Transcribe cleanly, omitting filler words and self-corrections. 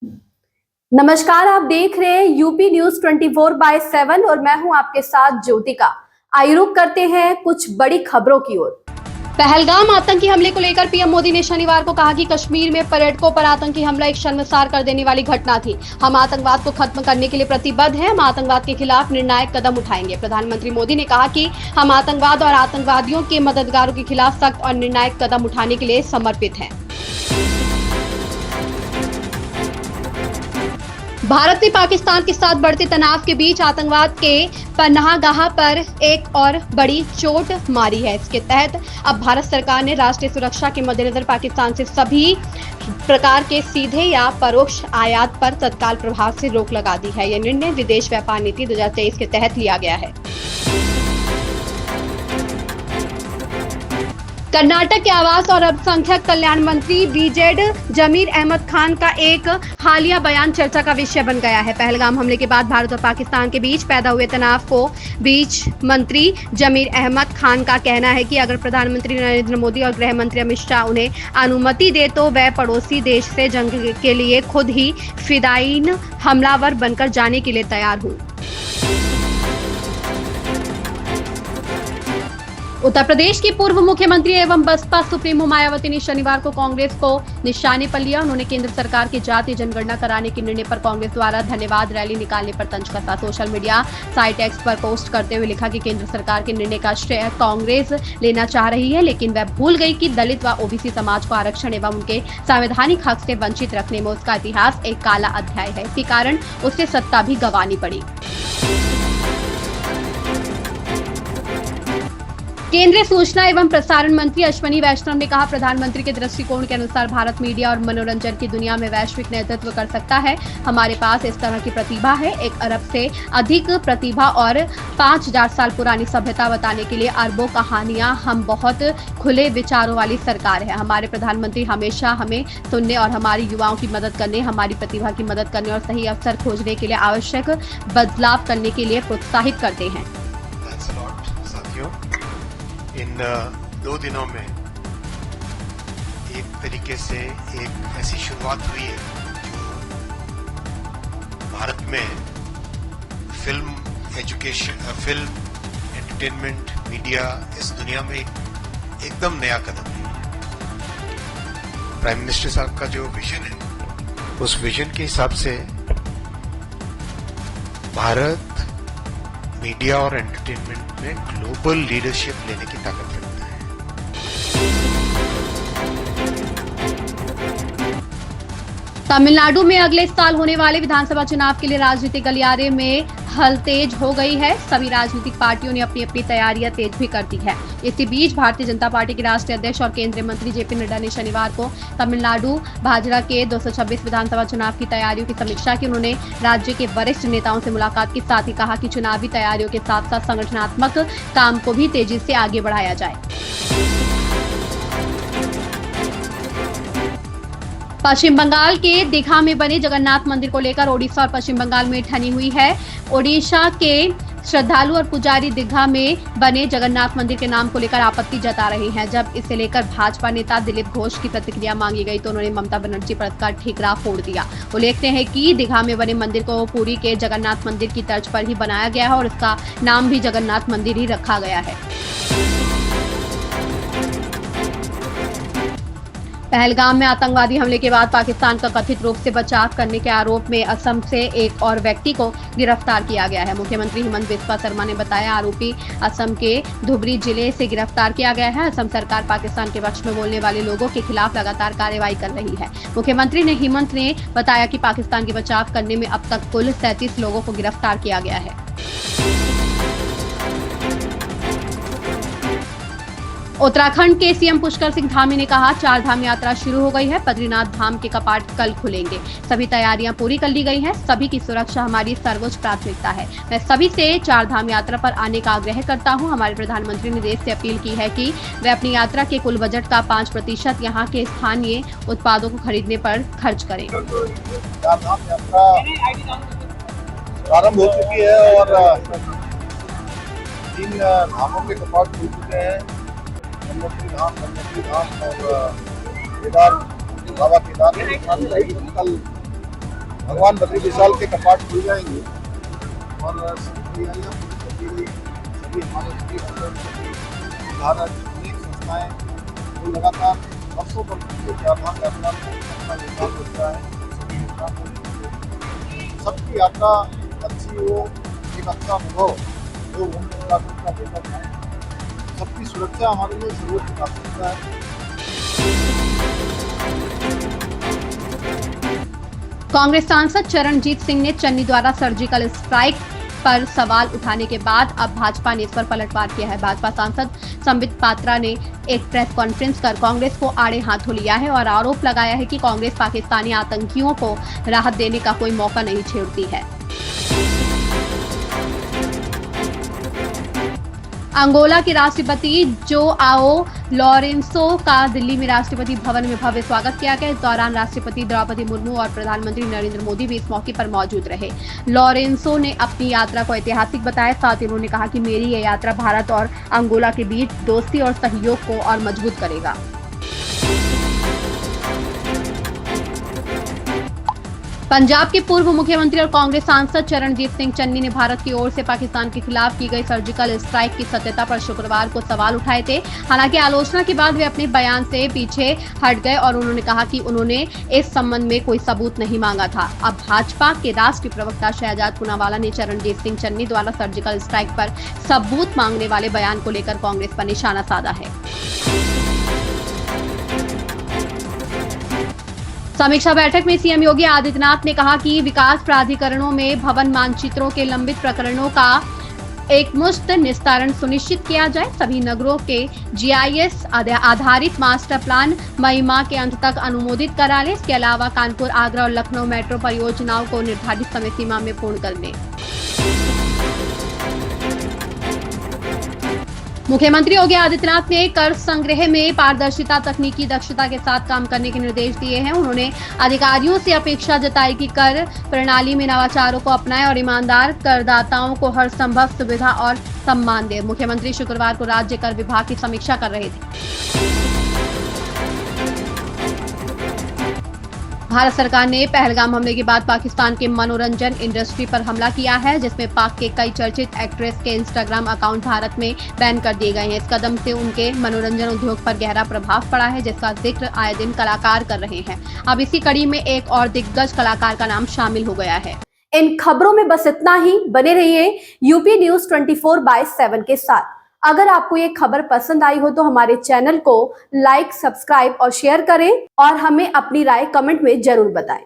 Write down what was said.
नमस्कार, आप देख रहे हैं यूपी न्यूज 24/7 और मैं हूं आपके साथ ज्योतिका। आइए रुक करते हैं कुछ बड़ी खबरों की ओर। पहलगाम आतंकी हमले को लेकर पीएम मोदी ने शनिवार को कहा कि कश्मीर में पर्यटकों पर आतंकी हमला एक शर्मसार कर देने वाली घटना थी। हम आतंकवाद को खत्म करने के लिए प्रतिबद्ध हैं। हम आतंकवाद के खिलाफ निर्णायक कदम उठाएंगे। प्रधानमंत्री मोदी ने कहा कि हम आतंकवाद और आतंकवादियों के मददगारों के खिलाफ सख्त और निर्णायक कदम उठाने के लिए समर्पित हैं। भारत ने पाकिस्तान के साथ बढ़ते तनाव के बीच आतंकवाद के पनाहगाह पर एक और बड़ी चोट मारी है। इसके तहत अब भारत सरकार ने राष्ट्रीय सुरक्षा के मद्देनजर पाकिस्तान से सभी प्रकार के सीधे या परोक्ष आयात पर तत्काल प्रभाव से रोक लगा दी है। यह निर्णय विदेश व्यापार नीति 2023 के तहत लिया गया है। कर्नाटक के आवास और अल्पसंख्यक कल्याण मंत्री बीजेड जमीर अहमद खान का एक हालिया बयान चर्चा का विषय बन गया है। पहलगाम हमले के बाद भारत और पाकिस्तान के बीच पैदा हुए तनाव को बीच मंत्री जमीर अहमद खान का कहना है कि अगर प्रधानमंत्री नरेंद्र मोदी और गृह मंत्री अमित शाह उन्हें अनुमति दे तो वह पड़ोसी देश से जंग के लिए खुद ही फिदायीन हमलावर बनकर जाने के लिए तैयार हूं। उत्तर प्रदेश की पूर्व मुख्यमंत्री एवं बसपा सुप्रीमो मायावती ने शनिवार को कांग्रेस को निशाने पर लिया। उन्होंने केंद्र सरकार की जातीय जनगणना कराने के निर्णय पर कांग्रेस द्वारा धन्यवाद रैली निकालने पर तंज कसा। सोशल मीडिया साइट एक्स पर पोस्ट करते हुए लिखा कि केंद्र सरकार के निर्णय का श्रेय कांग्रेस लेना चाह रही है, लेकिन वह भूल गई कि दलित व ओबीसी समाज को आरक्षण एवं उनके संवैधानिक हक से वंचित रखने में उसका इतिहास एक काला अध्याय है। इसी कारण उसे सत्ता भी गंवानी पड़ी। केंद्रीय सूचना एवं प्रसारण मंत्री अश्विनी वैष्णव ने कहा, प्रधानमंत्री के दृष्टिकोण के अनुसार भारत मीडिया और मनोरंजन की दुनिया में वैश्विक नेतृत्व कर सकता है। हमारे पास इस तरह की प्रतिभा है। 1 अरब से अधिक प्रतिभा और 5000 साल पुरानी सभ्यता बताने के लिए अरबों कहानियां। हम बहुत खुले विचारों वाली सरकार है। हमारे प्रधानमंत्री हमेशा हमें सुनने और हमारे युवाओं की मदद करने, हमारी प्रतिभा की मदद करने और सही अवसर खोजने के लिए आवश्यक बदलाव करने के लिए प्रोत्साहित करते हैं। इन 2 दिनों में एक तरीके से एक ऐसी शुरुआत हुई है जो भारत में film education, film entertainment, media, इस दुनिया में एकदम नया कदम है। प्राइम मिनिस्टर साहब का जो विजन है, उस विजन के हिसाब से भारत मीडिया और एंटरटेनमेंट में ग्लोबल लीडरशिप लेने की ताकत रखता है। तमिलनाडु में अगले साल होने वाले विधानसभा चुनाव के लिए राजनीतिक गलियारे में हल तेज हो गई है। सभी राजनीतिक पार्टियों ने अपनी अपनी तैयारियां तेज भी कर दी है। इसी बीच भारतीय जनता पार्टी के राष्ट्रीय अध्यक्ष और केंद्रीय मंत्री जेपी नड्डा ने शनिवार को तमिलनाडु भाजपा के 226 विधानसभा चुनाव की तैयारियों की समीक्षा की। उन्होंने राज्य के वरिष्ठ नेताओं से मुलाकात के साथ ही कहा कि चुनावी तैयारियों के साथ साथ संगठनात्मक काम को भी तेजी से आगे बढ़ाया जाए। पश्चिम बंगाल के दीघा में बने जगन्नाथ मंदिर को लेकर ओडिशा और पश्चिम बंगाल में ठनी हुई है। ओडिशा के श्रद्धालु और पुजारी दीघा में बने जगन्नाथ मंदिर के नाम को लेकर आपत्ति जता रहे हैं। जब इसे लेकर भाजपा नेता दिलीप घोष की प्रतिक्रिया मांगी गई तो उन्होंने ममता बनर्जी पर इसका ठीकरा फोड़ दिया। उल्लेखनीय है कि दीघा में बने मंदिर को पुरी के जगन्नाथ मंदिर की तर्ज पर ही बनाया गया है और इसका नाम भी जगन्नाथ मंदिर ही रखा गया है। पहलगाम में आतंकवादी हमले के बाद पाकिस्तान का कथित रूप से बचाव करने के आरोप में असम से एक और व्यक्ति को गिरफ्तार किया गया है। मुख्यमंत्री हेमंत बिस्वा शर्मा ने बताया, आरोपी असम के धुबरी जिले से गिरफ्तार किया गया है। असम सरकार पाकिस्तान के पक्ष में बोलने वाले लोगों के खिलाफ लगातार कार्रवाई कर रही है। मुख्यमंत्री हेमंत ने बताया कि पाकिस्तान के बचाव करने में अब तक कुल 37 लोगों को गिरफ्तार किया गया है। उत्तराखंड के सीएम पुष्कर सिंह धामी ने कहा, 4 धाम यात्रा शुरू हो गई है। बद्रीनाथ धाम के कपाट कल खुलेंगे। सभी तैयारियां पूरी कर ली गई हैं। सभी की सुरक्षा हमारी सर्वोच्च प्राथमिकता है। मैं सभी से 4 धाम यात्रा पर आने का आग्रह करता हूं। हमारे प्रधानमंत्री ने देश से अपील की है कि वे अपनी यात्रा के कुल बजट का 5% यहां के स्थानीय उत्पादों को खरीदने पर खर्च करें। प्रारंभ हो चुकी है और 3 धामों के कपाट खुल चुके हैं। गंगोत्री धाम और केदार, बाबा केदार कल भगवान बद्री विशाल के कपाट खुल जाएंगे और सभी तैयारियां पूरी कर दी गई। सभी हमारे सभी भारत अनेक संस्थाएं जो लगातार वर्षों से चारधाम यात्रा में अपना योगदान देता है, सभी योगदान देते। सबकी यात्रा अच्छी हो, एक अच्छा अनुभव जो हम उत्तराखंड का बेहतर है। सबकी सुरक्षा हमारे लिए सर्वोच्च प्राथमिकता है। कांग्रेस सांसद चरणजीत सिंह ने चन्नी द्वारा सर्जिकल स्ट्राइक पर सवाल उठाने के बाद अब भाजपा ने इस पर पलटवार किया है। भाजपा सांसद संबित पात्रा ने एक प्रेस कॉन्फ्रेंस कर कांग्रेस को आड़े हाथों लिया है और आरोप लगाया है कि कांग्रेस पाकिस्तानी आतंकियों को राहत देने का कोई मौका नहीं छेड़ती है। अंगोला के राष्ट्रपति जोआओ लॉरेंसो का दिल्ली में राष्ट्रपति भवन में भव्य स्वागत किया गया। इस दौरान राष्ट्रपति द्रौपदी मुर्मू और प्रधानमंत्री नरेंद्र मोदी भी इस मौके पर मौजूद रहे। लॉरेंसो ने अपनी यात्रा को ऐतिहासिक बताया। साथ ही उन्होंने कहा कि मेरी यह यात्रा भारत और अंगोला के बीच दोस्ती और सहयोग को और मजबूत करेगा। पंजाब के पूर्व मुख्यमंत्री और कांग्रेस सांसद चरणजीत सिंह चन्नी ने भारत की ओर से पाकिस्तान के खिलाफ की गई सर्जिकल स्ट्राइक की सत्यता पर शुक्रवार को सवाल उठाए थे। हालांकि आलोचना के बाद वे अपने बयान से पीछे हट गए और उन्होंने कहा कि उन्होंने इस संबंध में कोई सबूत नहीं मांगा था। अब भाजपा के राष्ट्रीय प्रवक्ता शहजाद पूनावाला ने चरणजीत सिंह चन्नी द्वारा सर्जिकल स्ट्राइक पर सबूत मांगने वाले बयान को लेकर कांग्रेस पर निशाना साधा है। समीक्षा बैठक में सीएम योगी आदित्यनाथ ने कहा कि विकास प्राधिकरणों में भवन मानचित्रों के लंबित प्रकरणों का एकमुश्त निस्तारण सुनिश्चित किया जाए। सभी नगरों के जीआईएस आधारित मास्टर प्लान मई माह के अंत तक अनुमोदित करा लें। इसके अलावा कानपुर, आगरा और लखनऊ मेट्रो परियोजनाओं को निर्धारित समय सीमा में पूर्ण कर लें। मुख्यमंत्री योगी आदित्यनाथ ने कर संग्रह में पारदर्शिता, तकनीकी दक्षता के साथ काम करने के निर्देश दिए हैं। उन्होंने अधिकारियों से अपेक्षा जताई कि कर प्रणाली में नवाचारों को अपनाएं और ईमानदार करदाताओं को हर संभव सुविधा और सम्मान दें। मुख्यमंत्री शुक्रवार को राज्य कर विभाग की समीक्षा कर रहे थे। भारत सरकार ने पहलगाम हमले के बाद पाकिस्तान के मनोरंजन इंडस्ट्री पर हमला किया है, जिसमें पाक के कई चर्चित एक्ट्रेस के इंस्टाग्राम अकाउंट भारत में बैन कर दिए गए हैं। इस कदम से उनके मनोरंजन उद्योग पर गहरा प्रभाव पड़ा है, जिसका जिक्र आए दिन कलाकार कर रहे हैं। अब इसी कड़ी में एक और दिग्गज कलाकार का नाम शामिल हो गया है। इन खबरों में बस इतना ही। बने रहिए यूपी न्यूज 24/7 के साथ। अगर आपको ये खबर पसंद आई हो तो हमारे चैनल को लाइक, सब्सक्राइब और शेयर करें और हमें अपनी राय कमेंट में जरूर बताएं।